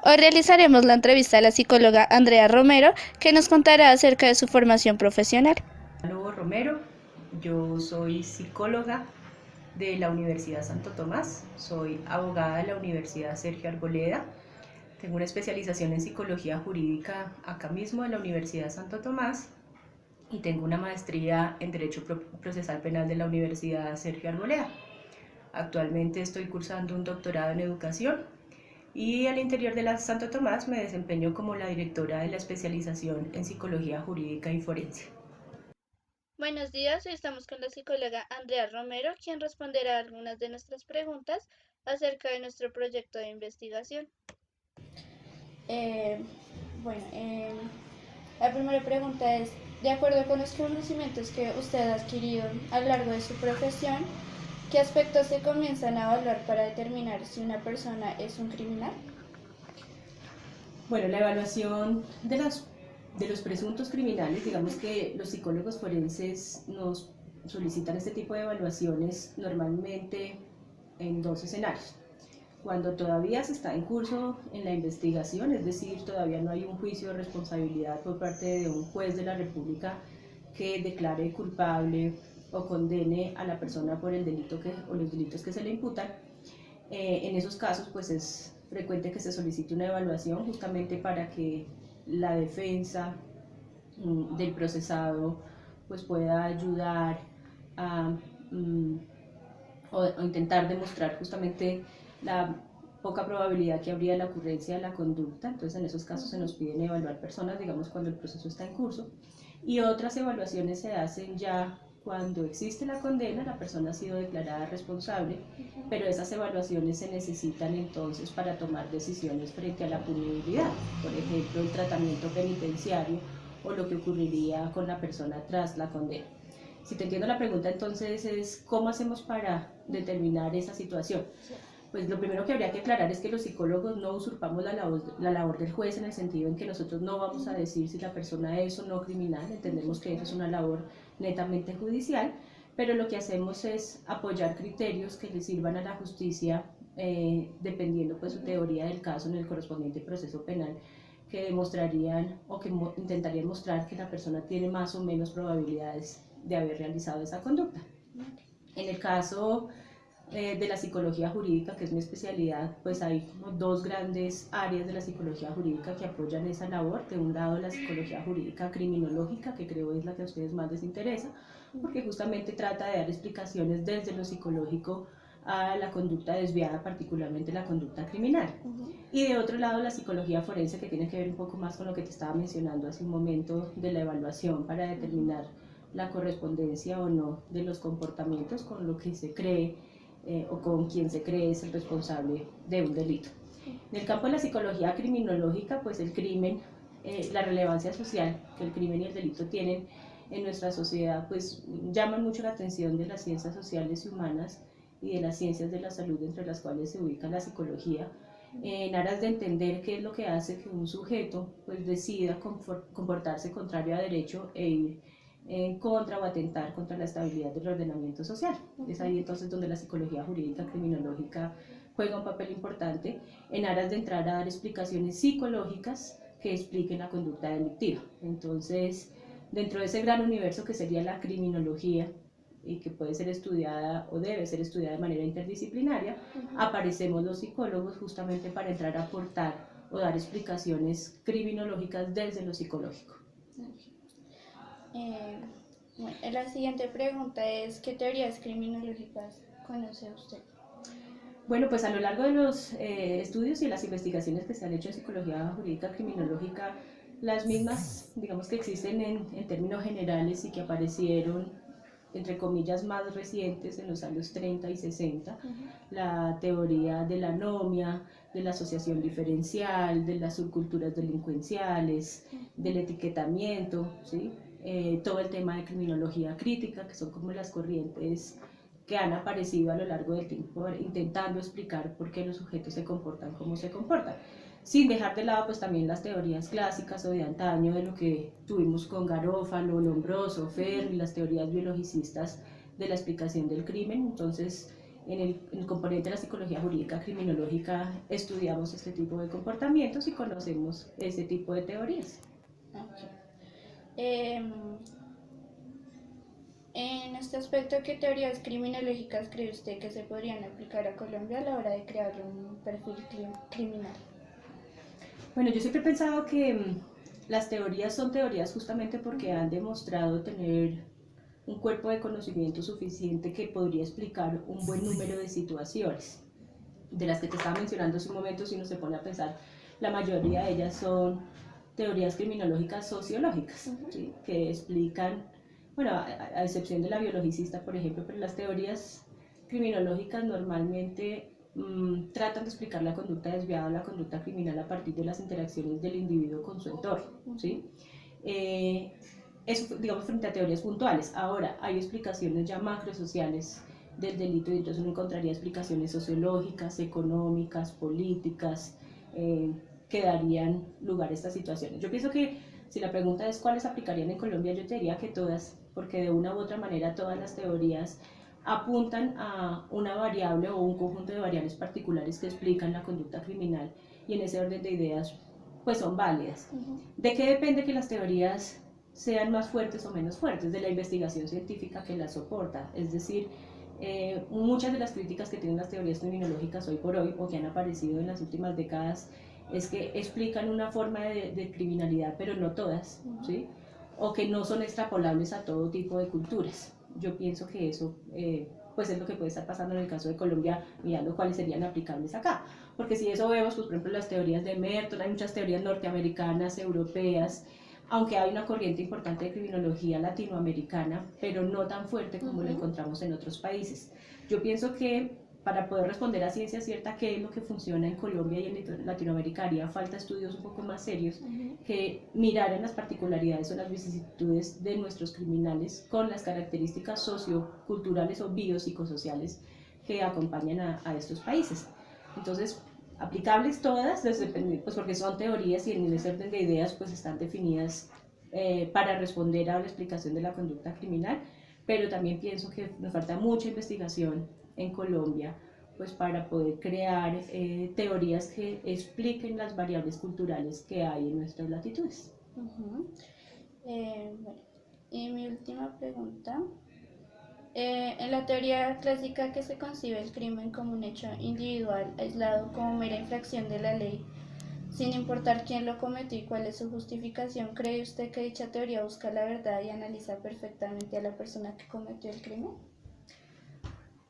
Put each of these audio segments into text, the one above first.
Hoy realizaremos la entrevista a la psicóloga Andrea Romero, que nos contará acerca de su formación profesional. Lobo Romero, yo soy psicóloga de la Universidad Santo Tomás, soy abogada de la Universidad Sergio Arboleda, tengo una especialización en psicología jurídica acá mismo en la Universidad Santo Tomás y tengo una maestría en Derecho Procesal Penal de la Universidad Sergio Arboleda. Actualmente estoy cursando un doctorado en educación y al interior de la Santo Tomás me desempeño como la directora de la especialización en psicología jurídica y forense. Buenos días, hoy estamos con la psicóloga Andrea Romero, quien responderá algunas de nuestras preguntas acerca de nuestro proyecto de investigación. Eh, bueno, eh, la primera pregunta es, de acuerdo con los conocimientos que usted ha adquirido a lo largo de su profesión, ¿qué aspectos se comienzan a evaluar para determinar si una persona es un criminal? Bueno, la evaluación de los presuntos criminales, digamos que los psicólogos forenses nos solicitan este tipo de evaluaciones normalmente en dos escenarios. Cuando todavía se está en curso en la investigación, es decir, todavía no hay un juicio de responsabilidad por parte de un juez de la República que declare culpable o condene a la persona por el delito o los delitos que se le imputan. En esos casos, pues es frecuente que se solicite una evaluación justamente para que la defensa del procesado pues pueda ayudar a, o intentar demostrar justamente la poca probabilidad que habría la ocurrencia de la conducta. Entonces en esos casos se nos piden evaluar personas, digamos, cuando el proceso está en curso, y otras evaluaciones se hacen ya cuando existe la condena, la persona ha sido declarada responsable, pero esas evaluaciones se necesitan entonces para tomar decisiones frente a la punibilidad, por ejemplo, el tratamiento penitenciario o lo que ocurriría con la persona tras la condena. Si te entiendo la pregunta, entonces es ¿cómo hacemos para determinar esa situación? Pues lo primero que habría que aclarar es que los psicólogos no usurpamos la labor del juez en el sentido en que nosotros no vamos a decir si la persona es o no criminal, entendemos que eso es una labor netamente judicial, pero lo que hacemos es apoyar criterios que le sirvan a la justicia dependiendo pues su teoría del caso en el correspondiente proceso penal, que demostrarían o que intentarían mostrar que la persona tiene más o menos probabilidades de haber realizado esa conducta. En el caso de la psicología jurídica, que es mi especialidad, pues hay como dos grandes áreas de la psicología jurídica que apoyan esa labor. De un lado, la psicología jurídica criminológica, que creo es la que a ustedes más les interesa, porque justamente trata de dar explicaciones desde lo psicológico a la conducta desviada, particularmente la conducta criminal. Y de otro lado, la psicología forense, que tiene que ver un poco más con lo que te estaba mencionando hace un momento de la evaluación para determinar la correspondencia o no de los comportamientos con lo que se cree o con quien se cree es el responsable de un delito. En el campo de la psicología criminológica, pues el crimen, la relevancia social que el crimen y el delito tienen en nuestra sociedad, pues llaman mucho la atención de las ciencias sociales y humanas y de las ciencias de la salud, entre las cuales se ubica la psicología, en aras de entender qué es lo que hace que un sujeto pues decida comportarse contrario a derecho e ir en contra o atentar contra la estabilidad del ordenamiento social. Es ahí entonces donde la psicología jurídica criminológica juega un papel importante en aras de entrar a dar explicaciones psicológicas que expliquen la conducta delictiva. Entonces, dentro de ese gran universo que sería la criminología y que puede ser estudiada o debe ser estudiada de manera interdisciplinaria, aparecemos los psicólogos justamente para entrar a aportar o dar explicaciones criminológicas desde lo psicológico. Bueno, la siguiente pregunta es, ¿qué teorías criminológicas conoce usted? Bueno, pues a lo largo de los estudios y las investigaciones que se han hecho en psicología jurídica criminológica, las mismas, digamos que existen en términos generales y que aparecieron, entre comillas, más recientes en los años 30 y 60, la teoría de la anomia, de la asociación diferencial, de las subculturas delincuenciales, del etiquetamiento, ¿sí? Todo el tema de criminología crítica, que son como las corrientes que han aparecido a lo largo del tiempo intentando explicar por qué los sujetos se comportan como se comportan, sin dejar de lado pues también las teorías clásicas o de antaño de lo que tuvimos con Garófalo, Lombroso, Ferri, las teorías biologicistas de la explicación del crimen. Entonces en el componente de la psicología jurídica criminológica estudiamos este tipo de comportamientos y conocemos ese tipo de teorías. Ok. Em, en este aspecto, ¿qué teorías criminológicas cree usted que se podrían aplicar a Colombia a la hora de crear un perfil criminal? Bueno, yo siempre he pensado que las teorías son teorías justamente porque han demostrado tener un cuerpo de conocimiento suficiente que podría explicar un buen número de situaciones. De las que te estaba mencionando hace un momento, si uno se pone a pensar, la mayoría de ellas son teorías criminológicas sociológicas, ¿sí? Que explican, bueno, a excepción de la biologicista, por ejemplo, pero las teorías criminológicas normalmente tratan de explicar la conducta desviada o la conducta criminal a partir de las interacciones del individuo con su entorno, ¿sí? Eso, digamos, frente a teorías puntuales. Ahora, hay explicaciones ya macrosociales del delito y entonces uno encontraría explicaciones sociológicas, económicas, políticas, que darían lugar a estas situaciones. Yo pienso que si la pregunta es cuáles aplicarían en Colombia, yo te diría que todas, porque de una u otra manera todas las teorías apuntan a una variable o un conjunto de variables particulares que explican la conducta criminal y en ese orden de ideas pues son válidas. ¿De qué depende que las teorías sean más fuertes o menos fuertes? De la investigación científica que las soporta, es decir, muchas de las críticas que tienen las teorías criminológicas hoy por hoy o que han aparecido en las últimas décadas es que explican una forma de criminalidad, pero no todas, ¿sí? O que no son extrapolables a todo tipo de culturas. Yo pienso que eso pues es lo que puede estar pasando en el caso de Colombia, mirando cuáles serían aplicables acá. Porque si eso vemos, pues por ejemplo las teorías de Merton, hay muchas teorías norteamericanas, europeas, aunque hay una corriente importante de criminología latinoamericana, pero no tan fuerte como lo encontramos en otros países. Yo pienso que para poder responder a ciencia cierta qué es lo que funciona en Colombia y en Latinoamérica haría falta estudios un poco más serios que miraran las particularidades o las vicisitudes de nuestros criminales con las características socioculturales o biopsicosociales que acompañan a estos países. Entonces, aplicables todas, pues porque son teorías y en ese orden de ideas pues están definidas para responder a la explicación de la conducta criminal, pero también pienso que nos falta mucha investigación en Colombia pues para poder crear teorías que expliquen las variables culturales que hay en nuestras latitudes. Bueno, y mi última pregunta. En la teoría clásica que se concibe el crimen como un hecho individual, aislado como mera infracción de la ley, sin importar quién lo cometió y cuál es su justificación, ¿cree usted que dicha teoría busca la verdad y analiza perfectamente a la persona que cometió el crimen?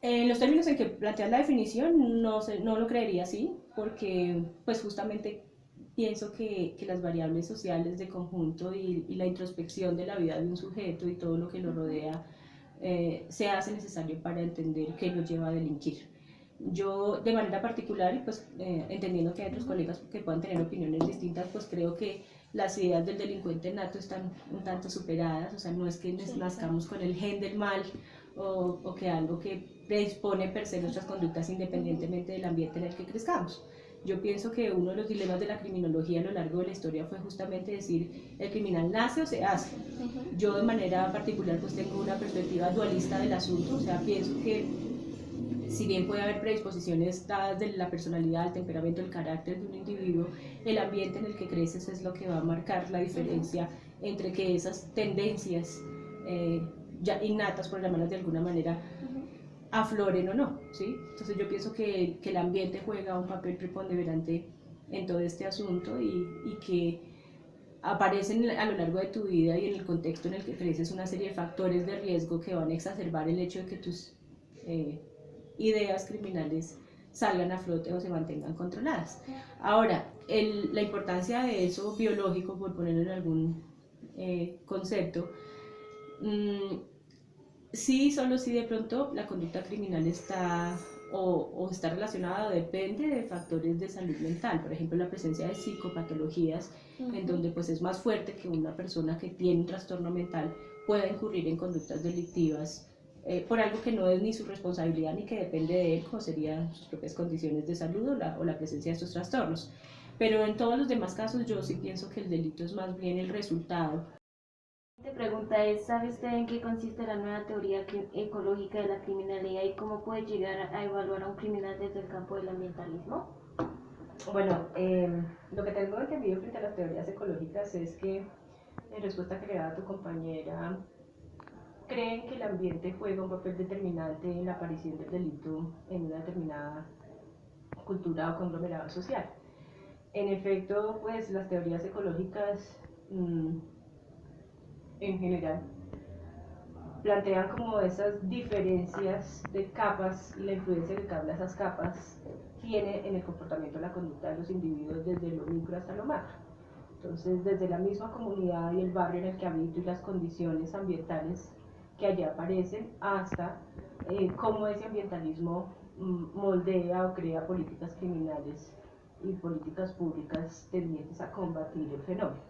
En los términos en que planteas la definición, no lo creería así, porque pues justamente pienso que las variables sociales de conjunto y la introspección de la vida de un sujeto y todo lo que lo rodea se hace necesario para entender qué lo lleva a delinquir. Yo de manera particular, y pues entendiendo que hay otros colegas que puedan tener opiniones distintas, pues creo que las ideas del delincuente nato están un tanto superadas, o sea, no es que nazcamos con el gen del mal o que algo que predispone per se nuestras conductas independientemente del ambiente en el que crezcamos. Yo pienso que uno de los dilemas de la criminología a lo largo de la historia fue justamente decir, ¿el criminal nace o se hace? Yo de manera particular pues tengo una perspectiva dualista del asunto, o sea, pienso que si bien puede haber predisposiciones dadas de la personalidad, el temperamento, el carácter de un individuo, el ambiente en el que creces es lo que va a marcar la diferencia entre que esas tendencias ya innatas, por llamarlas de alguna manera, afloren o no, ¿sí? Entonces yo pienso que el ambiente juega un papel preponderante en todo este asunto y que aparecen a lo largo de tu vida y en el contexto en el que creces una serie de factores de riesgo que van a exacerbar el hecho de que tus ideas criminales salgan a flote o se mantengan controladas. Ahora, la importancia de eso biológico, por ponerlo en algún concepto, sí, solo si de pronto la conducta criminal está o está relacionada o depende de factores de salud mental, por ejemplo la presencia de psicopatologías, en donde pues es más fuerte que una persona que tiene un trastorno mental pueda incurrir en conductas delictivas por algo que no es ni su responsabilidad ni que depende de él, como serían sus propias condiciones de salud o la presencia de estos trastornos. Pero en todos los demás casos yo sí pienso que el delito es más bien el resultado La pregunta es, ¿sabe usted en qué consiste la nueva teoría ecológica de la criminalidad y cómo puede llegar a evaluar a un criminal desde el campo del ambientalismo? Bueno, lo que tengo entendido frente a las teorías ecológicas es que, en respuesta que le daba a tu compañera, creen que el ambiente juega un papel determinante en la aparición del delito en una determinada cultura o conglomerado social. En efecto, pues las teorías ecológicas en general plantean como esas diferencias de capas y la influencia que cada una de esas capas tiene en el comportamiento de la conducta de los individuos desde lo micro hasta lo macro. Entonces, desde la misma comunidad y el barrio en el que habito y las condiciones ambientales que allí aparecen hasta cómo ese ambientalismo moldea o crea políticas criminales y políticas públicas tendientes a combatir el fenómeno.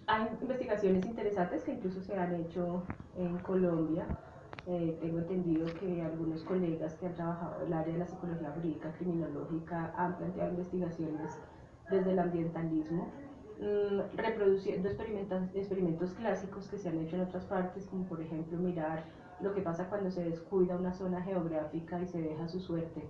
Hay investigaciones interesantes que incluso se han hecho en Colombia. Tengo entendido que algunos colegas que han trabajado en el área de la psicología jurídica criminológica han planteado investigaciones desde el ambientalismo, reproduciendo experimentos clásicos que se han hecho en otras partes, como por ejemplo mirar lo que pasa cuando se descuida una zona geográfica y se deja su suerte,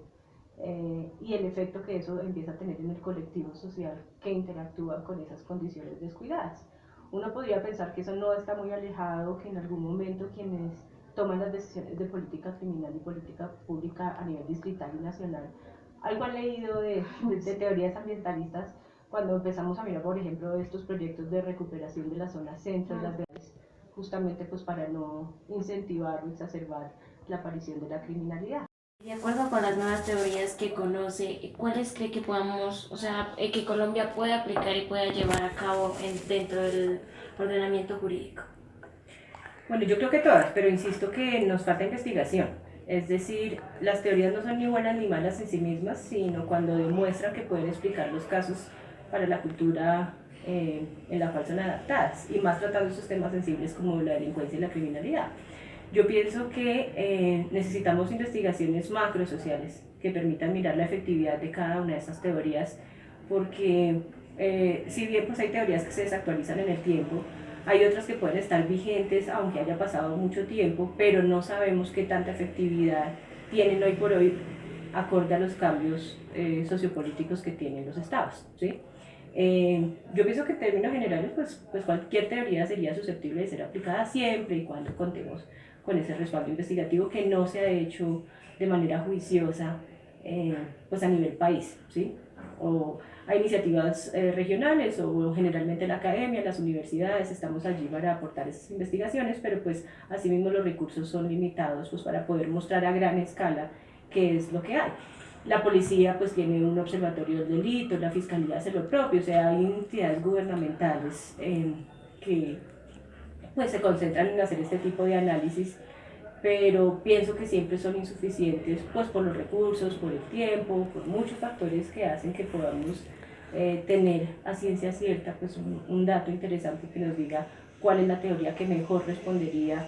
y el efecto que eso empieza a tener en el colectivo social que interactúa con esas condiciones descuidadas. Uno podría pensar que eso no está muy alejado, que en algún momento quienes toman las decisiones de política criminal y política pública a nivel distrital y nacional algo han leído de teorías ambientalistas cuando empezamos a mirar, por ejemplo, estos proyectos de recuperación de la zona centro de las ciudades, justamente pues para no incentivar o exacerbar la aparición de la criminalidad. De acuerdo con las nuevas teorías que conoce, ¿cuáles cree que podamos, que Colombia pueda aplicar y pueda llevar a cabo dentro del ordenamiento jurídico? Bueno, yo creo que todas, pero insisto que nos falta investigación. Es decir, las teorías no son ni buenas ni malas en sí mismas, sino cuando demuestran que pueden explicar los casos para la cultura en la cual son adaptadas, y más tratando estos temas sensibles como la delincuencia y la criminalidad. Yo pienso que necesitamos investigaciones macrosociales que permitan mirar la efectividad de cada una de estas teorías, porque si bien pues hay teorías que se desactualizan en el tiempo, hay otras que pueden estar vigentes aunque haya pasado mucho tiempo, pero no sabemos qué tanta efectividad tienen hoy por hoy acorde a los cambios sociopolíticos que tienen los estados, ¿sí? Yo pienso que en términos generales pues cualquier teoría sería susceptible de ser aplicada siempre y cuando contemos con ese respaldo investigativo que no se ha hecho de manera juiciosa pues a nivel país, ¿sí? O hay iniciativas regionales o generalmente la academia, las universidades, estamos allí para aportar esas investigaciones, pero pues asimismo los recursos son limitados pues para poder mostrar a gran escala qué es lo que hay. La policía pues tiene un observatorio del delito, la fiscalía hace lo propio, o sea, hay entidades gubernamentales que pues se concentran en hacer este tipo de análisis, pero pienso que siempre son insuficientes pues por los recursos, por el tiempo, por muchos factores que hacen que podamos tener a ciencia cierta pues un dato interesante que nos diga cuál es la teoría que mejor respondería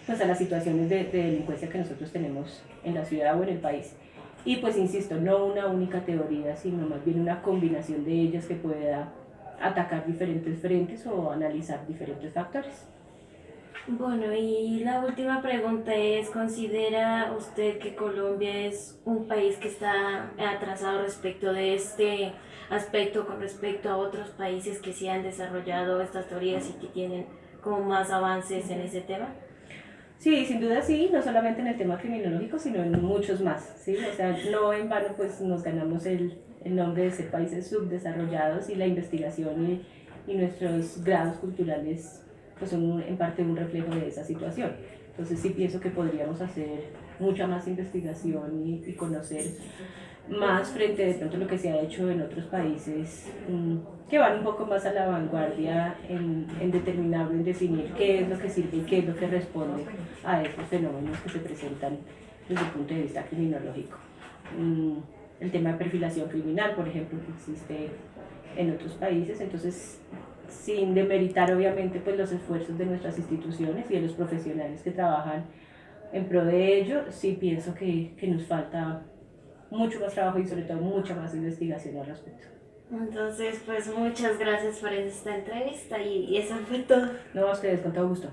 pues a las situaciones de delincuencia que nosotros tenemos en la ciudad o en el país. Y pues insisto, no una única teoría, sino más bien una combinación de ellas que pueda atacar diferentes frentes o analizar diferentes factores. Bueno, y la última pregunta es, ¿considera usted que Colombia es un país que está atrasado respecto de este aspecto con respecto a otros países que sí han desarrollado estas teorías y que tienen como más avances en ese tema? Sí, sin duda sí, no solamente en el tema criminológico, sino en muchos más, ¿sí? O sea, no en vano pues nos ganamos el nombre de ser países subdesarrollados, y la investigación y nuestros grados culturales pues son en parte un reflejo de esa situación. Entonces sí pienso que podríamos hacer mucha más investigación y conocer más frente de pronto a lo que se ha hecho en otros países que van un poco más a la vanguardia en determinar, en definir qué es lo que sirve y qué es lo que responde a estos fenómenos que se presentan desde el punto de vista criminológico. El tema de perfilación criminal, por ejemplo, que existe en otros países, entonces sin demeritar obviamente pues los esfuerzos de nuestras instituciones y de los profesionales que trabajan en pro de ello, sí pienso que nos falta mucho más trabajo y sobre todo mucha más investigación al respecto. Entonces, pues muchas gracias por esta entrevista y eso fue todo. No, a ustedes, con todo gusto.